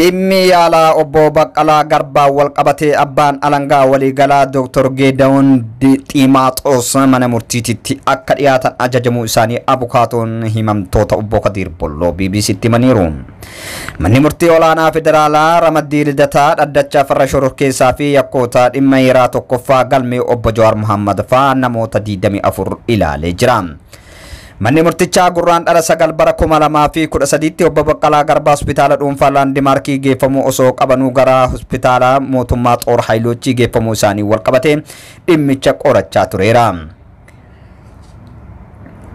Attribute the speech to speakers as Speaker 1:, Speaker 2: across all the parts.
Speaker 1: Dhimmi yaalaa obbo Baqqalaa Garbaa wal qabatee abbaan alangaa waliigalaa Dr. Geedahuun Xiimaaxoos mana murtiititti akka dhiyaatan ajajamuu isaanii abukaatoon himamtoota obbo Kadiir Bolloo BBC'tti himaniiru. Manni murtii olaanaa federaalaa Ramaddii Lidataa dhaddacha farra shororkeessaa fi yakkoota dhimma heeraa tokkoffaa galmee obbo Jawaar Mohammad faa namoota 24 ilaalee jira. Manni murtichaa gurraan dhala sagal bara 2013 obbo Baqqalaa Garbaa hospitaala dhuunfaa Laandimaarkii geeffamuu osoo qabanuu gara hospitaala mootummaa Xoor Haayiloochii geeffamuu isaanii wal qabatee dhimmicha qorachaa tureera.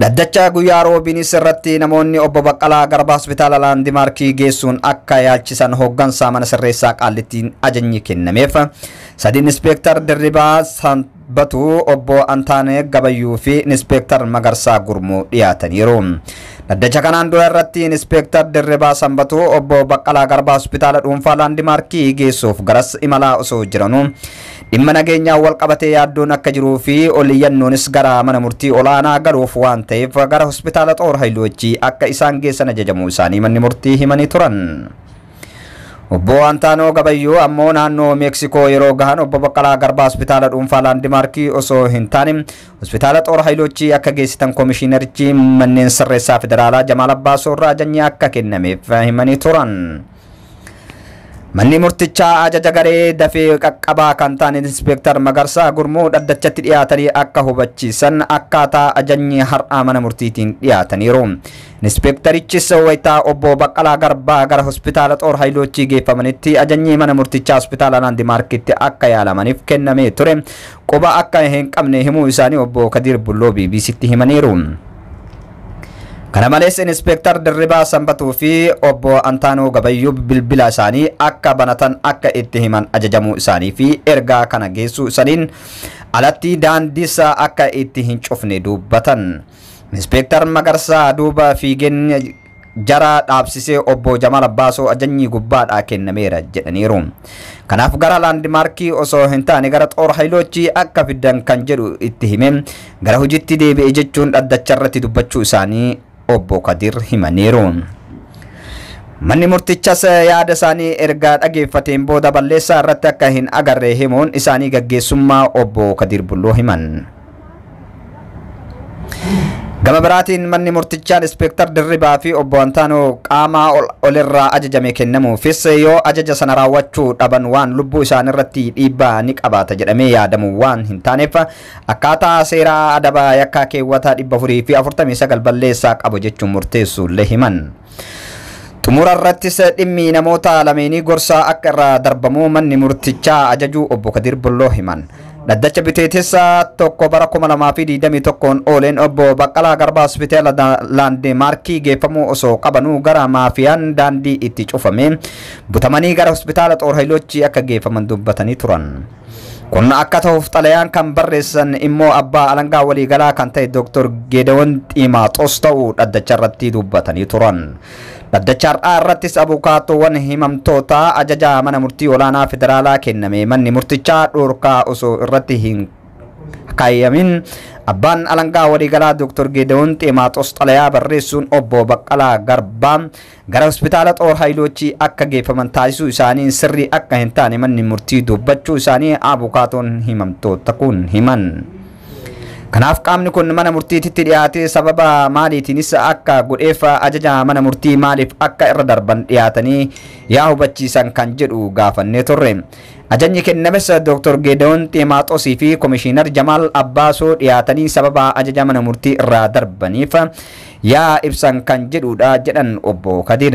Speaker 1: Dhaddacha guyyaa roobinis irratti namoonni obbo Baqqalaa Garbaa hospitaala Laandimaarkii geessuun akka yaalchisan hooggansa mana sirreessaa Qaallittiin ajajni kennameef. Sadin Inspektar Dirribaa Sanbatu obbo Antaanee Gabayyuu fi Inspektar Magarsaa Gurmuu dhiyaataniiru. Dhaddacha kanaan dura irratti Inspektar Dirribaa Sanbatu obbo Baqqalaa Garbaa hospitaala dhuunfaa Laandimaarkii geessuuf garas imalaa osoo jiranuu dhimma nageenyaa wal qabatee yaaddoon akka jiruu fi oliyyannoonis gara mana murtii olaanaa galuuf waan ta'eef gara hospitaala Xoor Haayiloochii akka isaan geessan ajajamuu isaanii manni murtii himanii turan. Obbo Antaanoo Gabayyuu ammoo naannoo Meeksikoo yeroo gahan obbo Baqqalaa Garbaa hospitaala dhuunfaa Laandimaarkii osoo hin taane hospitaala Xoor Haayiloochii akka geessitan koomishinerichi manneen sirreessaa federaalaa Jamaal Abbaasoo irraa ajajni akka kennameef himanii turan. Manni murtichaa ajaja garee dafee qaqqabaa kan ta'an Inspektar Magarsaa Gurmuu dhaddachatti dhiyaatanii akka hubachiisan akkaataa ajajni har'aa mana murtiitiin dhiyaataniiru. Inspektarichis wayitaa obbo Baqqalaa Garbaa gara hospitaala Xoor Haayiloochii geeffamanitti ajajni mana murtichaa hospitaala Laandimaarkiitti akka yaalamaniif kennamee ture quba akka hin qabne himuu isaanii obbo Kadiir Bolloo BBC'tti himaniiru. Kana malees Inspektar Dirribaa Sanbatuu fi obbo Antaanoo Gabayyuu bilbila isaanii akka banatan akka itti himan ajajamuu isaanii fi ergaa kana geessuu isaaniin alatti daandiisa akka itti hin cufne dubbatan. Inspektar Magarsaa duuba fiigeen jara dhaabsisee obbo Jamaal Abbaasoo ajajni gubbaadhaa kennameera jedhaniiru. Kanaaf gara Laandimaarkii osoo hin taane gara Xoor Haayiloochii akka fiddan kan jedhu itti hime gara hojiitti deebi'e jechuun dhaddacha irratti dubbachuu isaanii obbo Kadiir himaniiru. Manni murtichas yaada isaanii erga dhageeffateen booda balleessaa irratti akka hin agarre himuun isaanii gaggeessummaa obbo Kadiir Bolloo himan. Gama biraatiin manni murtichaa Inspektar Dirribaa fi obbo Antaanoo qaamaa olirraa ajajame kennamuufis yoo ajaja sana raawwachuu dhaban waan lubbuu isaanii irratti dhiibbaa ni qabaata jedhamee yaadamu waan hin taaneef akkaataa seeraa adaba yakkaa keewwataa 449 balleessaa qabu jechuun murteessuullee himan. Xumura irrattis dhimmi namoota lameenii gorsaa akka irraa darbamu manni murtichaa ajajuu obbo Kadiir Bolloo himan. Dhaddacha biteetessa tokko bara 2021 ooleen obbo Baqqalaa Garbaa hospitaala Laandimaarkii geeffamuu osoo qabanuu gara maafiyaan daandii itti cufame butamanii gara hospitaala Xoor Haayiloochii akka geeffaman dubbatanii turan. Kun akka ta'uuf xalayaan kan barreessan immoo abbaa alangaa waliigalaa kan ta'e Dr. Geedahuun Xiimaaxoos ta'uu dhaddacha irratti dubbatanii turan. Dhaddacha har'aa irrattis abukaatoowwan himamtoota ajaja mana murtii olaanaa federaalaa kenname manni murtichaa dhorkaa osoo irratti hin kaayamin abbaan alangaa waliigalaa Dr. Geedahuun Xiimaaxoos xalayaa barreessuun obbo Baqqalaa Garbaa gara hospitaala Xoor Haayiloochii akka geeffaman taasisuu isaanii sirrii akka hin taane manni murtii dubbachuu isaanii abukaatoon himamtoota kun himan. Kanaaf qaamni kun mana murtiitti dhiyaatee sababa maaliitiinis akka godheef ajaja mana murtii maaliif akka irra darban dhiyaatanii yaa hubachiisan kan jedhu gaafannee turre. Ajajni kennames Dr. Geedahuun Xiimaaxoosii fi Komishinar Jamaal Abbaasoo dhiyaatanii sababa ajaja mana murtii irraa darbaniif yaa ibsan kan jedhudha jedhan obbo Kadiir.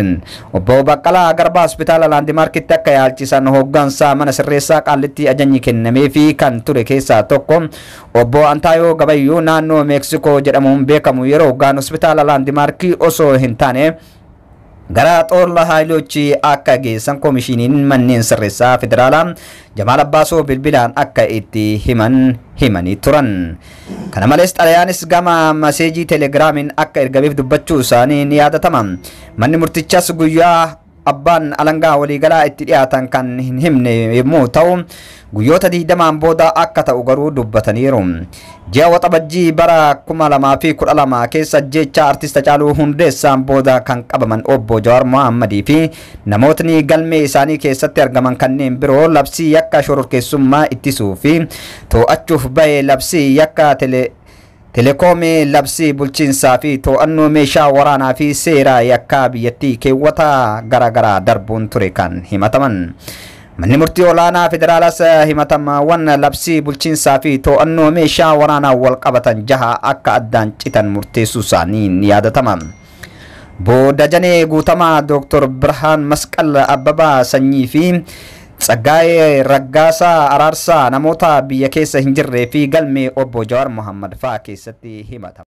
Speaker 1: Obbo Baqqalaa Garbaa hospitaala Laandimaarkiitti akka yaalchisan hooggansa mana sirreessaa Qaallittii ajajni kennamee fi kan ture keessaa tokko obbo Antaanoo Gabayyuu naannoo Meeksikoo jedhamuun beekamu yeroo gaan hospitaala Laandimaarkii osoo hin taane gara Xoor Haayiloochii akka geessan koomishiniin manneen sirreessaa federaalaa Jamaal Abbaasoo bilbilaan akka itti himanii turan. Kana malees xalayaanis gama maseejii telegiraamiin akka ergameef dubbachuu isaanii ni yaadatama. Manni murtichas guyyaa abbaan alangaa waliigalaa itti dhiyaatan kan hin himne yommuu ta'u guyyoota 20 booda akka ta'u garuu dubbataniiru. Ji'a waxabajjii bara 2012 keessa jecha artist Hacaaluu Hundeessaan booda kan qabaman obbo Jawaar Mohammadii fi namootni galmee isaanii keessatti argaman kanneen biroo labsii yakka shororkeessummaa ittisuu fi to'achuuf bahe labsii yakka telekoomii labsii bulchiinsaa fi to'annoo meeshaa waraanaa fi seeraa yakka biyyattii keewwata garaagaraa darbuun ture kan himataman. Manni murtii olaanaa federaalaas himatamawwan labsii bulchiinsaa fi to'annoo meeshaa waraanaa wal qabatan 6 akka addaan citan murteessuu isaanii ni yaadatama. Bodajanee Guutamaa, Dr. Birhaan Masqal Abbabaa Sanyii fi Tsaggaayee Raggaasaa Araarsaa namoota biyya keessa hin jirree fi galmee obbo Jawaar Mohammad fa'aa keessatti himatama.